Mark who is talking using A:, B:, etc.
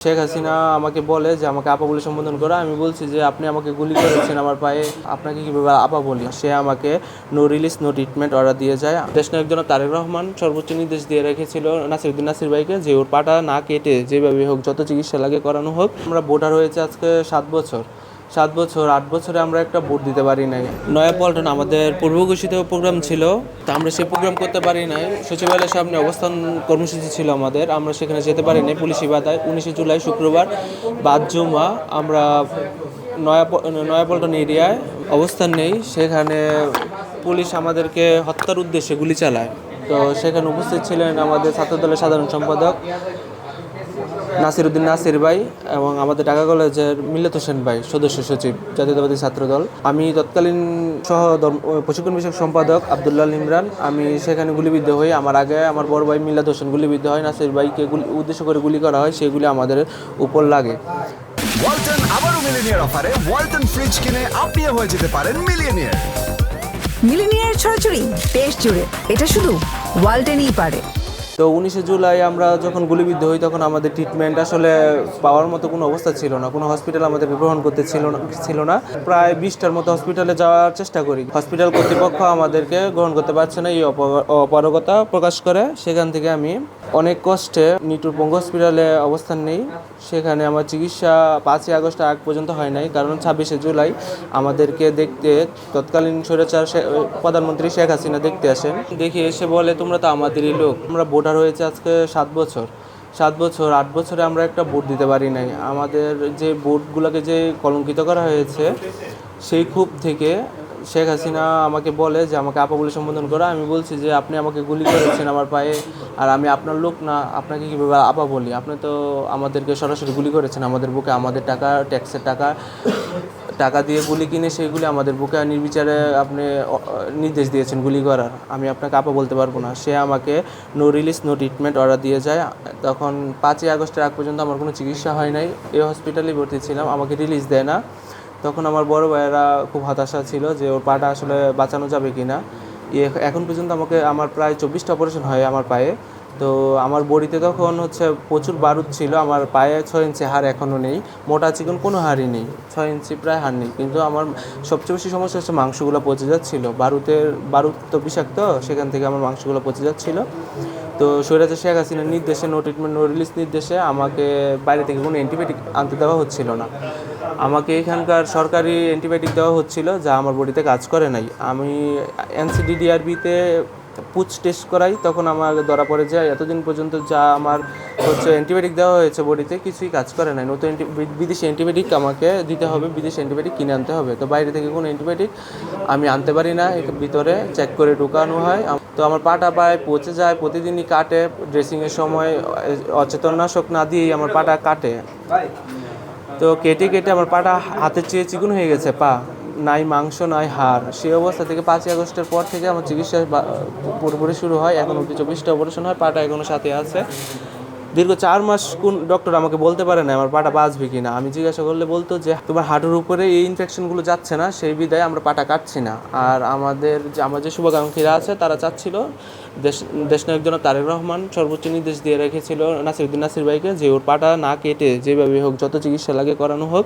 A: শেখ হাসিনা আমাকে বলে যে আমাকে আপা বলে সম্বোধন করো। আমি বলছি যে আপনি আমাকে গুলি করেছেন আমার পায়ে, আপনাকে কীভাবে আপা বলি। সে আমাকে no release no treatment order দিয়ে যায়। দেশনায়ক জনাব তারেক রহমান সর্বোচ্চ নির্দেশ দিয়ে রেখেছিল নাসিরউদ্দিন নাসির ভাইকে যে ওর পাটা না কেটে যেভাবে হোক যত চিকিৎসা লাগে করানো হোক। আমরা ভোটার হয়েছে আজকে 7 বছর, 8 বছরে আমরা একটা ভোট দিতে পারি নাই। নয়াপল্টন আমাদের পূর্ব ঘোষিত প্রোগ্রাম ছিল, তা আমরা সেই প্রোগ্রাম করতে পারি নাই। সচিবালয়ের সামনে অবস্থান কর্মসূচি ছিল আমাদের, আমরা সেখানে যেতে পারি নাই পুলিশি বাধায়। 19 জুলাই শুক্রবার বাদ জুমা আমরা নয়াপল্টন এরিয়ায় অবস্থান নেই। সেখানে পুলিশ আমাদেরকে হত্যার উদ্দেশ্যে গুলি চালায়। তো সেখানে উপস্থিত ছিলেন আমাদের ছাত্রদলের সাধারণ সম্পাদক নাসিরউদ্দিন নাসির ভাই এবং আমাদের ঢাকা কলেজের মিল্লাত হোসেন ভাই, সদস্য সচিব জাতীয়তাবাদী ছাত্রদল। আমি তৎকালীন প্রশিক্ষণ বিষয়ক সম্পাদক আব্দুল্লাহ ইমরান। আমি সেখানে গুলিবিদ্ধ হই। আমার আগে আমার বড় ভাই মিল্লাত হোসেন গুলিবিদ্ধ হয়। নাসির ভাইকে উদ্দেশ্য করে গুলি করা হয়, সেগুলি আমাদের উপর লাগে।
B: ওয়ালটন আবারও মিলিনিয়ার অফারে ওয়ালটন ফ্রিজ কিনে আপনিও হয়ে যেতে পারেন মিলিয়নিয়ার।
C: মিলিনিয়ার ছড়াছড়ি দেশ জুড়ে, এটা শুধু ওয়ালটনই পারে।
A: তো 19 জুলাই আমরা যখন গুলিবিদ্ধ হই তখন আমাদের ট্রিটমেন্ট আসলে পাওয়ার মতো কোনো অবস্থা ছিল না। কোনো হসপিটাল আমাদেরকে গ্রহণ করতে ছিল না। প্রায় 20টার মতো হসপিটালে যাওয়ার চেষ্টা করি, হসপিটাল কর্তৃপক্ষ আমাদেরকে গ্রহণ করতে পারছে না, এই অপারগতা প্রকাশ করে। সেখান থেকে আমি অনেক কষ্টে নিটুর পঙ্গু হসপিটালে অবস্থান নেই। সেখানে আমার চিকিৎসা 5ই আগস্ট আগ পর্যন্ত হয় নাই, কারণ 26শে জুলাই আমাদেরকে দেখতে তৎকালীন স্বৈরাচার প্রধানমন্ত্রী শেখ হাসিনা দেখতে আসেন। দেখে এসে বলে তোমরা তো আমাদেরই লোক। আমরা ভোটার হয়েছে আজকে 7 বছর, 8 বছরে আমরা একটা ভোট দিতে পারি নাই। আমাদের যে ভোটগুলোকে যে কলঙ্কিত করা হয়েছে, সেই ক্ষোভ থেকে শেখ হাসিনা আমাকে বলে যে আমাকে আপা বলে সম্বোধন করো। আমি বলছি যে আপনি আমাকে গুলি করেছেন আমার পায়ে, আর আমি আপনার লোক না, আপনাকে কীভাবে আপা বলি। আপনি তো আমাদেরকে সরাসরি গুলি করেছেন আমাদের বুকে, আমাদের টাকা, ট্যাক্সের টাকা দিয়ে গুলি কিনে সেইগুলি আমাদের বুকে নির্বিচারে আপনি নির্দেশ দিয়েছেন গুলি করার। আমি আপনাকে আপা বলতে পারবো না। সে আমাকে no release no treatment order দিয়ে যায়। তখন 5ই আগস্টের আগ পর্যন্ত আমার কোনো চিকিৎসা হয় নাই, এই হসপিটালেই ভর্তি ছিলাম, আমাকে রিলিজ দেয় না। তখন আমার বড় ভাইয়েরা খুব হতাশা ছিল যে ওর পাটা আসলে বাঁচানো যাবে কি না। এখন পর্যন্ত আমার প্রায় 24টা অপারেশন হয় আমার পায়ে। তো আমার বডিতে তখন প্রচুর বারুদ ছিল, আমার পায়ে 6 ইঞ্চি হাড় এখনও নেই, মোটা চিকন কোনো হাড়ই নেই, 6 ইঞ্চি প্রায় হাড় নেই। কিন্তু আমার সবচেয়ে বেশি সমস্যা হচ্ছে মাংসগুলো পচে যাচ্ছিলো। বারুদ তো বিষাক্ত, সেখান থেকে আমার মাংসগুলো পচে যাচ্ছিলো। তো স্বৈরাচার শেখ হাসিনার নির্দেশে, নো ট্রিটমেন্ট নো রিলিজ নির্দেশে আমাকে বাইরে থেকে কোনো অ্যান্টিবায়োটিক আনতে দেওয়া হচ্ছিল না। আমাকে এখানকার সরকারি অ্যান্টিবায়োটিক দেওয়া হচ্ছিল, যা আমার বডিতে কাজ করে নাই। আমি NCDDRBতে পুচ টেস্ট করাই, তখন আমার ধরা পড়ে যায় এতদিন পর্যন্ত যা আমার অ্যান্টিবায়োটিক দেওয়া হয়েছে বডিতে কিছুই কাজ করে নাই। নতুন বিদেশি অ্যান্টিবায়োটিক আমাকে দিতে হবে, বিদেশি অ্যান্টিবায়োটিক কিনে আনতে হবে। তো বাইরে থেকে কোনো অ্যান্টিবায়োটিক আমি আনতে পারি না, ভিতরে চেক করে ঢোকানো হয়। তো আমার পাটা পায়ে পচে যায়, প্রতিদিনই কাটে। ড্রেসিংয়ের সময় অচেতনাশক না দিয়েই আমার পাটা কাটে। তো কেটে আমার পাটা হাতের চেয়ে চিকন হয়ে গেছে, পা নাই মাংস নাই হাড়। সেই অবস্থা থেকে 5ই আগস্টের পর থেকে আমার চিকিৎসা পুরোপুরি শুরু হয়। এখন অবধি 24টা অপারেশন হয়, পাটা এখনও সাথে আছে। দীর্ঘ 4 মাস কোন ডক্টর আমাকে বলতে পারে না আমার পাটা বাঁচবে কি না। আমি জিজ্ঞাসা করলে বলতো যে তোমার হাঁটুর উপরে এই ইনফেকশনগুলো যাচ্ছে না, সেই বিধায় আমরা পাটা কাটছি না। আর আমার যে শুভাকাঙ্ক্ষীরা আছে তারা চাচ্ছিল দেশনায়ক জনাব তারেক রহমান সর্বোচ্চ নির্দেশ দিয়ে রেখেছিল নাসিরউদ্দিন নাসির ভাইকে যে ওর পাটা না কেটে যেভাবে হোক যত চিকিৎসা লাগে করানো হোক।